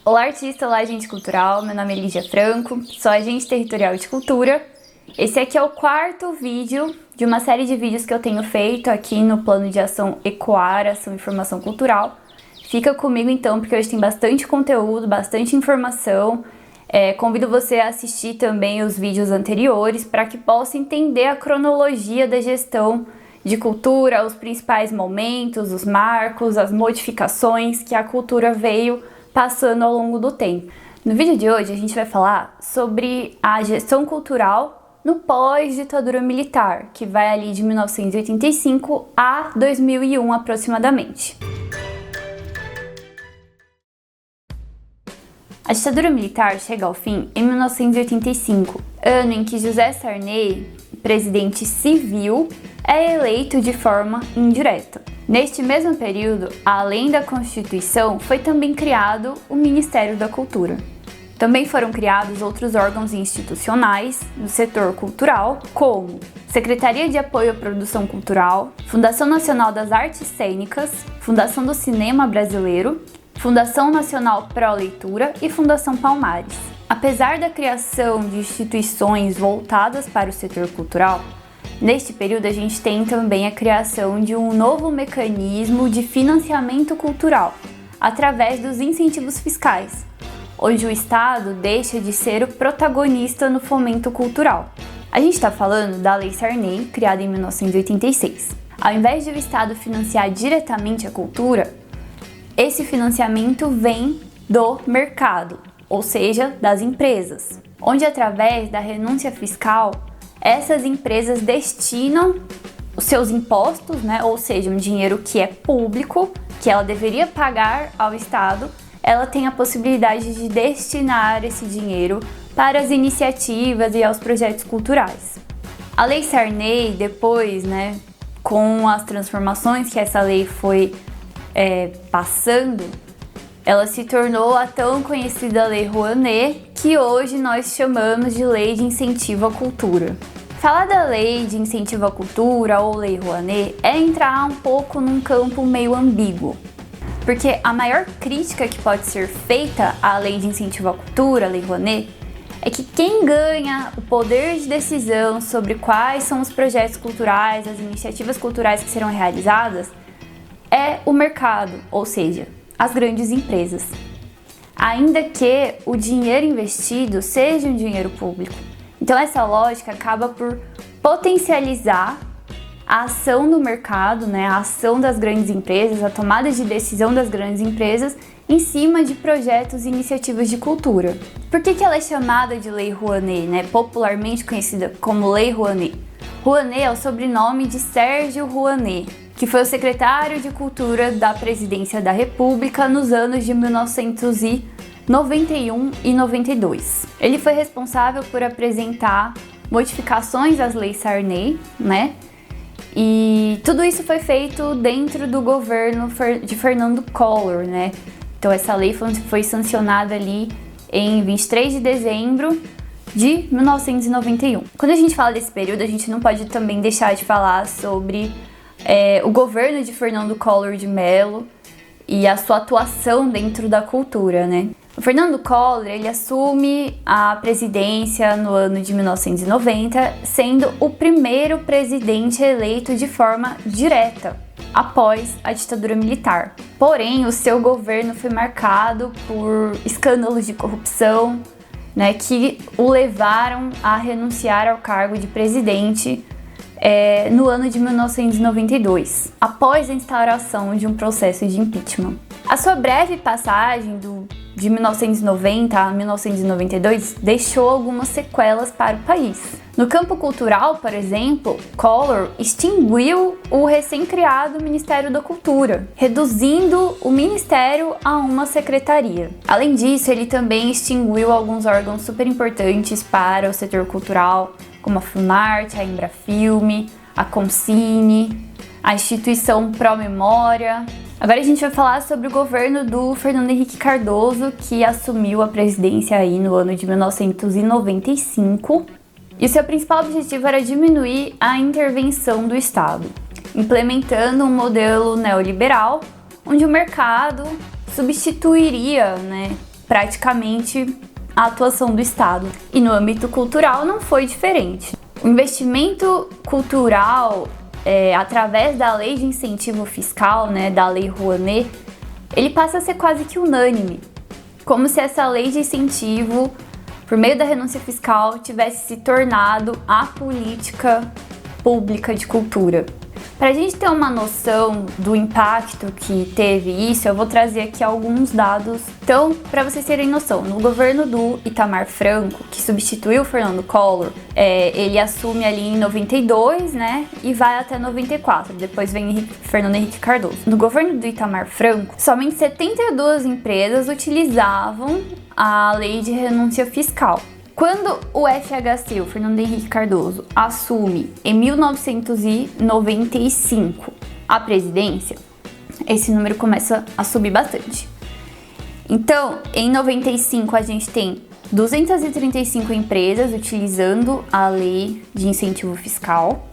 Olá artista, olá agente cultural, meu nome é Lígia Franco, sou agente territorial de cultura. Esse aqui é o quarto vídeo de uma série de vídeos que eu tenho feito aqui no plano de ação ECOAR, Ação e Formação Cultural. Fica comigo então, porque hoje tem bastante conteúdo, bastante informação. Convido você a assistir também os vídeos anteriores para que possa entender a cronologia da gestão de cultura, os principais momentos, os marcos, as modificações que a cultura veio passando ao longo do tempo. No vídeo de hoje a gente vai falar sobre a gestão cultural no pós-ditadura militar, que vai ali de 1985 a 2001 aproximadamente. A ditadura militar chega ao fim em 1985, ano em que José Sarney, presidente civil, é eleito de forma indireta. Neste mesmo período, além da Constituição, foi também criado o Ministério da Cultura. Também foram criados outros órgãos institucionais do setor cultural, como Secretaria de Apoio à Produção Cultural, Fundação Nacional das Artes Cênicas, Fundação do Cinema Brasileiro, Fundação Nacional Pro Leitura e Fundação Palmares. Apesar da criação de instituições voltadas para o setor cultural, neste período a gente tem também a criação de um novo mecanismo de financiamento cultural, através dos incentivos fiscais, onde o Estado deixa de ser o protagonista no fomento cultural. A gente está falando da Lei Sarney, criada em 1986. Ao invés de o Estado financiar diretamente a cultura, esse financiamento vem do mercado, ou seja, das empresas, onde através da renúncia fiscal, essas empresas destinam os seus impostos, ou seja, um dinheiro que é público, que ela deveria pagar ao Estado, ela tem a possibilidade de destinar esse dinheiro para as iniciativas e aos projetos culturais. A Lei Sarney, depois, com as transformações que essa lei foi passando, ela se tornou a tão conhecida Lei Rouanet, que hoje nós chamamos de Lei de Incentivo à Cultura. Falar da Lei de Incentivo à Cultura ou Lei Rouanet é entrar um pouco num campo meio ambíguo, porque a maior crítica que pode ser feita à Lei de Incentivo à Cultura, a Lei Rouanet, é que quem ganha o poder de decisão sobre quais são os projetos culturais, as iniciativas culturais que serão realizadas, é o mercado, ou seja, as grandes empresas. Ainda que o dinheiro investido seja um dinheiro público. Então essa lógica acaba por potencializar a ação do mercado, a ação das grandes empresas, a tomada de decisão das grandes empresas em cima de projetos e iniciativas de cultura. Por que ela é chamada de Lei Rouanet, popularmente conhecida como Lei Rouanet? Rouanet é o sobrenome de Sérgio Rouanet, que foi o secretário de Cultura da Presidência da República nos anos de 1991 e 92. Ele foi responsável por apresentar modificações às leis Sarney, E tudo isso foi feito dentro do governo de Fernando Collor, Então essa lei foi sancionada ali em 23 de dezembro de 1991. Quando a gente fala desse período, a gente não pode também deixar de falar sobre o governo de Fernando Collor de Mello e a sua atuação dentro da cultura, O Fernando Collor, ele assume a presidência no ano de 1990, sendo o primeiro presidente eleito de forma direta após a ditadura militar. Porém, o seu governo foi marcado por escândalos de corrupção, que o levaram a renunciar ao cargo de presidente no ano de 1992, após a instauração de um processo de impeachment. A sua breve passagem de 1990 a 1992 deixou algumas sequelas para o país. No campo cultural, por exemplo, Collor extinguiu o recém-criado Ministério da Cultura, reduzindo o ministério a uma secretaria. Além disso, ele também extinguiu alguns órgãos super importantes para o setor cultural, como a Funarte, a Embrafilme, a Concine, a instituição Pró-Memória. Agora a gente vai falar sobre o governo do Fernando Henrique Cardoso, que assumiu a presidência aí no ano de 1995. E o seu principal objetivo era diminuir a intervenção do Estado, implementando um modelo neoliberal, onde o mercado substituiria praticamente a atuação do Estado. E no âmbito cultural não foi diferente. O investimento cultural, através da lei de incentivo fiscal, né, da Lei Rouanet, ele passa a ser quase que unânime, como se essa lei de incentivo, por meio da renúncia fiscal, tivesse se tornado a política pública de cultura. Para a gente ter uma noção do impacto que teve isso, eu vou trazer aqui alguns dados. Então, para vocês terem noção, no governo do Itamar Franco, que substituiu o Fernando Collor, ele assume ali em 92, né, e vai até 94, depois vem Fernando Henrique Cardoso. No governo do Itamar Franco, somente 72 empresas utilizavam a lei de renúncia fiscal. Quando o FHC, o Fernando Henrique Cardoso, assume em 1995 a presidência, esse número começa a subir bastante. Então, em 95 a gente tem 235 empresas utilizando a lei de incentivo fiscal.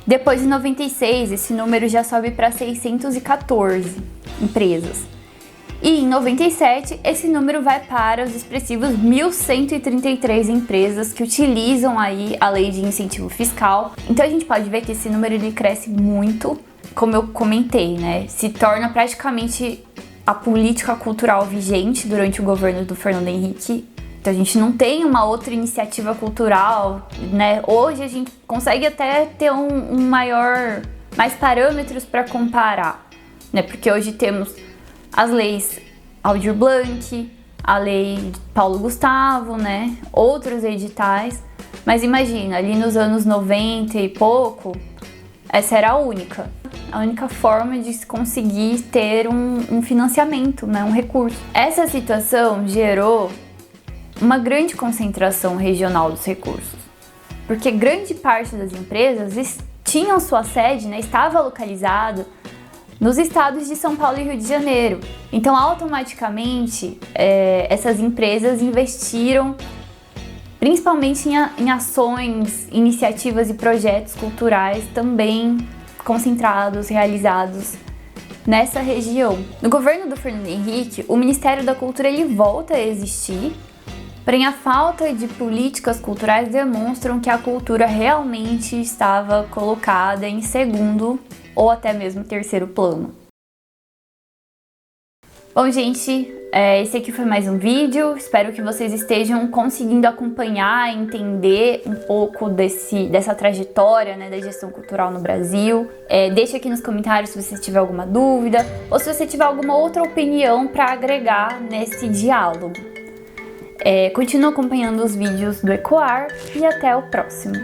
Depois, em 96, esse número já sobe para 614 empresas. E em 97, esse número vai para os expressivos 1.133 empresas que utilizam aí a lei de incentivo fiscal. Então a gente pode ver que esse número ele cresce muito, como eu comentei, né? Se torna praticamente a política cultural vigente durante o governo do Fernando Henrique. Então a gente não tem uma outra iniciativa cultural, né? Hoje a gente consegue até ter mais parâmetros para comparar, né? Porque hoje temos as leis Aldir Blanc, a lei Paulo Gustavo, né? Outros editais. Mas imagina, ali nos anos 90 e pouco, essa era a única forma de se conseguir ter um financiamento, né? Um recurso. Essa situação gerou uma grande concentração regional dos recursos, porque grande parte das empresas tinham sua sede, né? Estava localizado nos estados de São Paulo e Rio de Janeiro. Então, automaticamente, essas empresas investiram principalmente em ações, iniciativas e projetos culturais também concentrados, realizados nessa região. No governo do Fernando Henrique, o Ministério da Cultura ele volta a existir, porém a falta de políticas culturais demonstram que a cultura realmente estava colocada em segundo ou até mesmo terceiro plano. Bom, gente, esse aqui foi mais um vídeo. Espero que vocês estejam conseguindo acompanhar, entender um pouco dessa trajetória, né, da gestão cultural no Brasil. Deixa aqui nos comentários se você tiver alguma dúvida ou se você tiver alguma outra opinião para agregar nesse diálogo. Continue acompanhando os vídeos do Ecoar e até o próximo.